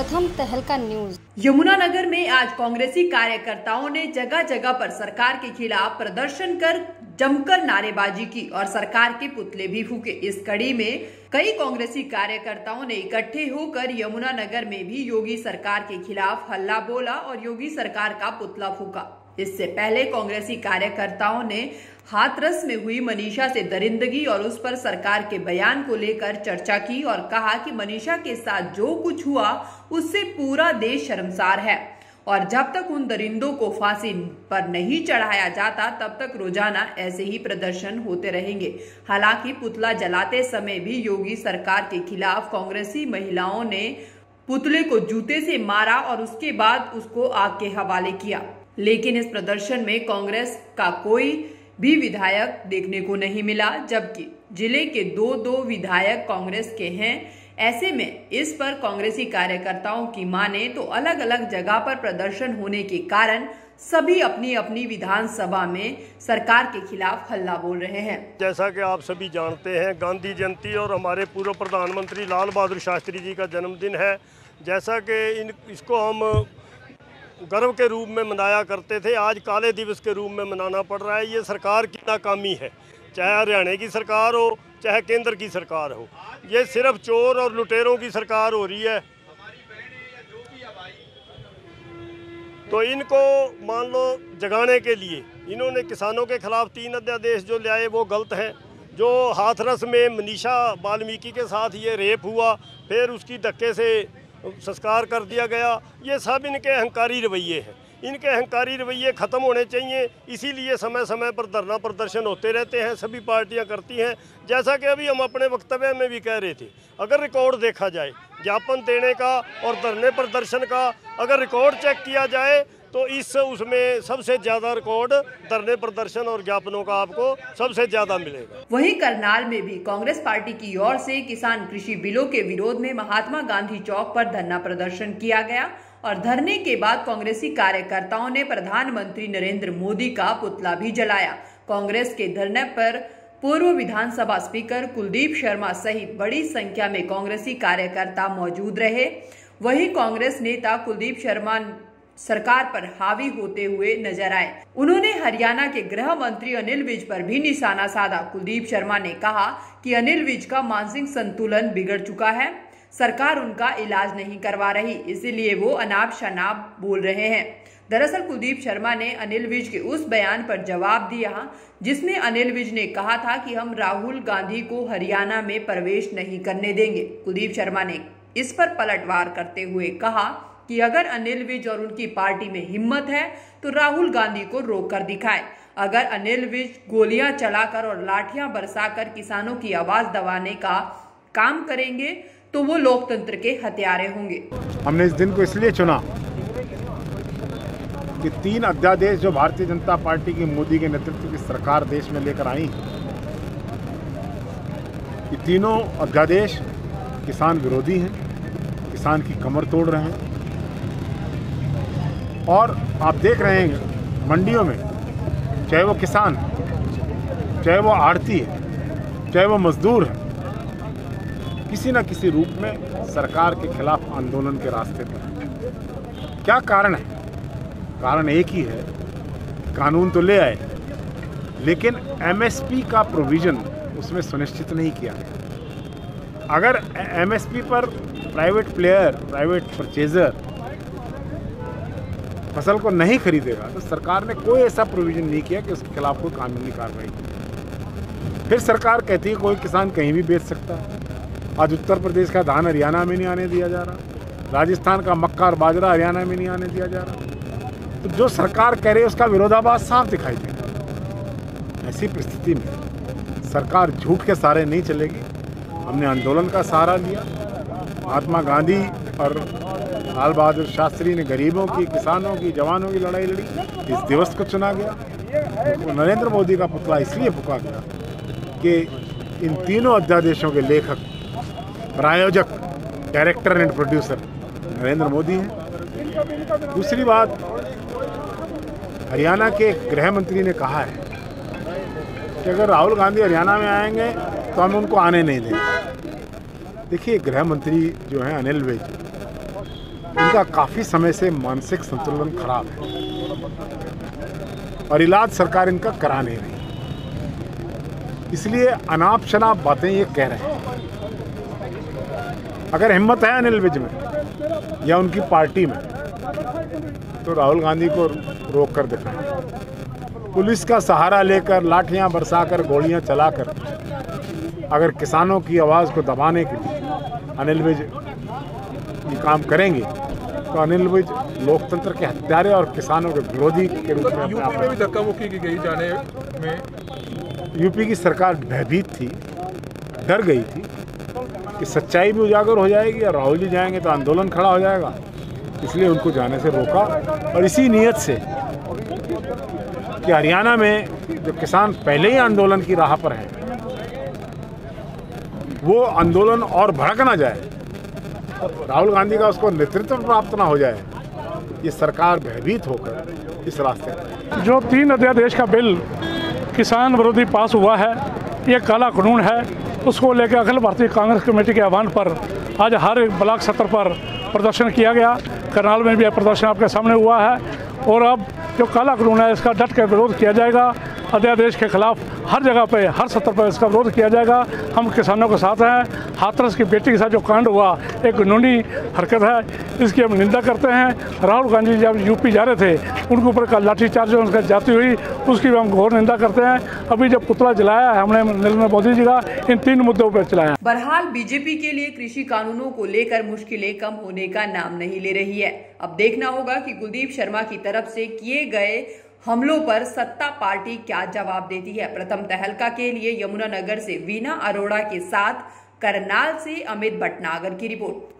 प्रथम तहलका न्यूज। यमुनानगर में आज कांग्रेसी कार्यकर्ताओं ने जगह जगह पर सरकार के खिलाफ प्रदर्शन कर जमकर नारेबाजी की और सरकार के पुतले भी फूके। इस कड़ी में कई कांग्रेसी कार्यकर्ताओं ने इकट्ठे होकर यमुनानगर में भी योगी सरकार के खिलाफ हल्ला बोला और योगी सरकार का पुतला फूका। इससे पहले कांग्रेसी कार्यकर्ताओं ने हाथरस में हुई मनीषा से दरिंदगी और उस पर सरकार के बयान को लेकर चर्चा की और कहा कि मनीषा के साथ जो कुछ हुआ उससे पूरा देश शर्मसार है और जब तक उन दरिंदों को फांसी पर नहीं चढ़ाया जाता तब तक रोजाना ऐसे ही प्रदर्शन होते रहेंगे। हालांकि पुतला जलाते समय भी योगी सरकार के खिलाफ कांग्रेसी महिलाओं ने पुतले को जूते से मारा और उसके बाद उसको आग के हवाले किया। लेकिन इस प्रदर्शन में कांग्रेस का कोई भी विधायक देखने को नहीं मिला, जबकि जिले के दो विधायक कांग्रेस के हैं। ऐसे में इस पर कांग्रेसी कार्यकर्ताओं की माने तो अलग अलग जगह पर प्रदर्शन होने के कारण सभी अपनी अपनी विधानसभा में सरकार के खिलाफ हल्ला बोल रहे हैं। जैसा कि आप सभी जानते हैं, गांधी जयंती और हमारे पूर्व प्रधानमंत्री लाल बहादुर शास्त्री जी का जन्मदिन है। जैसा कि इसको हम गर्व के रूप में मनाया करते थे, आज काले दिवस के रूप में मनाना पड़ रहा है। ये सरकार की नाकामी है, चाहे हरियाणा की सरकार हो चाहे केंद्र की सरकार हो। ये सिर्फ चोर और लुटेरों की सरकार हो रही है। तो इनको मान लो जगाने के लिए इन्होंने किसानों के खिलाफ 3 अध्यादेश जो लाए वो गलत हैं। जो हाथरस में मनीषा वाल्मीकि के साथ ये रेप हुआ, फिर उसकी धक्के से संस्कार कर दिया गया, ये सब इनके अहंकारी रवैये हैं। इनके अहंकारी रवैये ख़त्म होने चाहिए। इसीलिए समय समय पर धरना प्रदर्शन होते रहते हैं, सभी पार्टियां करती हैं। जैसा कि अभी हम अपने वक्तव्य में भी कह रहे थे, अगर रिकॉर्ड देखा जाए ज्ञापन देने का और धरने प्रदर्शन का, अगर रिकॉर्ड चेक किया जाए तो उसमें सबसे ज्यादा रिकॉर्ड धरने प्रदर्शन और ज्ञापनों का आपको सबसे ज्यादा मिलेगा। वहीं करनाल में भी कांग्रेस पार्टी की ओर से किसान कृषि बिलों के विरोध में महात्मा गांधी चौक पर धरना प्रदर्शन किया गया और धरने के बाद कांग्रेसी कार्यकर्ताओं ने प्रधानमंत्री नरेंद्र मोदी का पुतला भी जलाया। कांग्रेस के धरने पर पूर्व विधानसभा स्पीकर कुलदीप शर्मा सहित बड़ी संख्या में कांग्रेसी कार्यकर्ता मौजूद रहे। वहीं कांग्रेस नेता कुलदीप शर्मा सरकार पर हावी होते हुए नजर आए। उन्होंने हरियाणा के गृह मंत्री अनिल विज पर भी निशाना साधा। कुलदीप शर्मा ने कहा कि अनिल विज का मानसिक संतुलन बिगड़ चुका है, सरकार उनका इलाज नहीं करवा रही, इसीलिए वो अनाप शनाप बोल रहे हैं। दरअसल कुलदीप शर्मा ने अनिल विज के उस बयान पर जवाब दिया जिसमें अनिल विज ने कहा था कि हम राहुल गांधी को हरियाणा में प्रवेश नहीं करने देंगे। कुलदीप शर्मा ने इस पर पलटवार करते हुए कहा कि अगर अनिल विज और उनकी पार्टी में हिम्मत है तो राहुल गांधी को रोक कर दिखाए। अगर अनिल विज गोलियां चलाकर और लाठियां बरसाकर किसानों की आवाज दबाने का काम करेंगे तो वो लोकतंत्र के हत्यारे होंगे। हमने इस दिन को इसलिए चुना कि 3 अध्यादेश जो भारतीय जनता पार्टी की मोदी के नेतृत्व की सरकार देश में लेकर आई, ये तीनों अध्यादेश किसान विरोधी हैं, किसान की कमर तोड़ रहे हैं। और आप देख रहे हैं मंडियों में, चाहे वो किसान, चाहे वो आढ़ती है, चाहे वो मजदूर है, किसी न किसी रूप में सरकार के खिलाफ आंदोलन के रास्ते पर है। क्या कारण है? कारण एक ही है, कानून तो ले आए लेकिन एमएसपी का प्रोविज़न उसमें सुनिश्चित नहीं किया गया। अगर एमएसपी पर प्राइवेट प्लेयर, प्राइवेट परचेजर फसल को नहीं खरीदेगा तो सरकार ने कोई ऐसा प्रोविज़न नहीं किया कि उसके खिलाफ कोई कानूनी कार्रवाई की। फिर सरकार कहती है कोई किसान कहीं भी बेच सकता है। आज उत्तर प्रदेश का धान हरियाणा में नहीं आने दिया जा रहा, राजस्थान का मक्का और बाजरा हरियाणा में नहीं आने दिया जा रहा। तो जो सरकार कह रही है उसका विरोधाभास साफ दिखाई दे रहा है। ऐसी परिस्थिति में सरकार झूठ के सहारे नहीं चलेगी। हमने आंदोलन का सहारा लिया। महात्मा गांधी और लाल बहादुर शास्त्री ने गरीबों की, किसानों की, जवानों की लड़ाई लड़ी। इस दिवस को चुना गया। तो नरेंद्र मोदी का पुतला इसलिए फूका गया कि इन तीनों अध्यादेशों के लेखक, प्रायोजक, director and producer Narendra Modi हैं। दूसरी बात, हरियाणा के गृह मंत्री ने कहा है कि अगर राहुल गांधी हरियाणा में आएंगे तो हम उनको आने नहीं देंगे। देखिए, गृह मंत्री जो हैं अनिल विज, उनका काफ़ी समय से मानसिक संतुलन खराब है और इलाज सरकार इनका करा नहीं रही, इसलिए अनाप शनाप बातें ये कह रहे हैं। अगर हिम्मत है अनिल विज में या उनकी पार्टी में तो राहुल गांधी को रोक कर दिखाएं। पुलिस का सहारा लेकर, लाठियां बरसाकर, गोलियां चलाकर अगर किसानों की आवाज़ को दबाने के लिए अनिल विज ये काम करेंगे तो अनिल विज लोकतंत्र के हत्यारे और किसानों के विरोधी के रूप में यूपी में भी धक्का मुक्की की गई जाने में। यूपी की सरकार भयभीत थी, डर गई थी कि सच्चाई भी उजागर हो जाएगी और राहुल जी जाएंगे तो आंदोलन खड़ा हो जाएगा, इसलिए उनको जाने से रोका। और इसी नीयत से कि हरियाणा में जो किसान पहले ही आंदोलन की राह पर हैं, वो आंदोलन और भड़क ना जाए, राहुल गांधी का उसको नेतृत्व प्राप्त ना हो जाए, ये सरकार भयभीत होकर इस रास्ते पर। जो 3 अध्यादेश का बिल किसान विरोधी पास हुआ है, ये काला कानून है, उसको लेकर अखिल भारतीय कांग्रेस कमेटी के आह्वान पर आज हर एक ब्लॉक स्तर पर प्रदर्शन किया गया। करनाल में भी प्रदर्शन आपके सामने हुआ है और अब जो काला कानून है इसका डट कर विरोध किया जाएगा। अध्यादेश के खिलाफ हर जगह पे, हर स्तर पर इसका विरोध किया जाएगा। हम किसानों के साथ हैं। हाथरस की बेटी के साथ जो कांड हुआ एक कानूनी हरकत है, इसकी हम निंदा करते हैं। राहुल गांधी जब यूपी जा रहे थे उनके ऊपर का लाठीचार्ज उनका जाती हुई, उसकी भी हम घोर निंदा करते हैं। अभी जब पुतला जलाया है हमने नरेंद्र मोदी जी का, इन 3 मुद्दों पर चलाया। बहरहाल बीजेपी के लिए कृषि कानूनों को लेकर मुश्किलें कम होने का नाम नहीं ले रही है। अब देखना होगा कि कुलदीप शर्मा की तरफ से किए गए हमलों पर सत्ता पार्टी क्या जवाब देती है। प्रथम तहलका के लिए यमुनानगर से वीना अरोड़ा के साथ करनाल से अमित भटनागर की रिपोर्ट।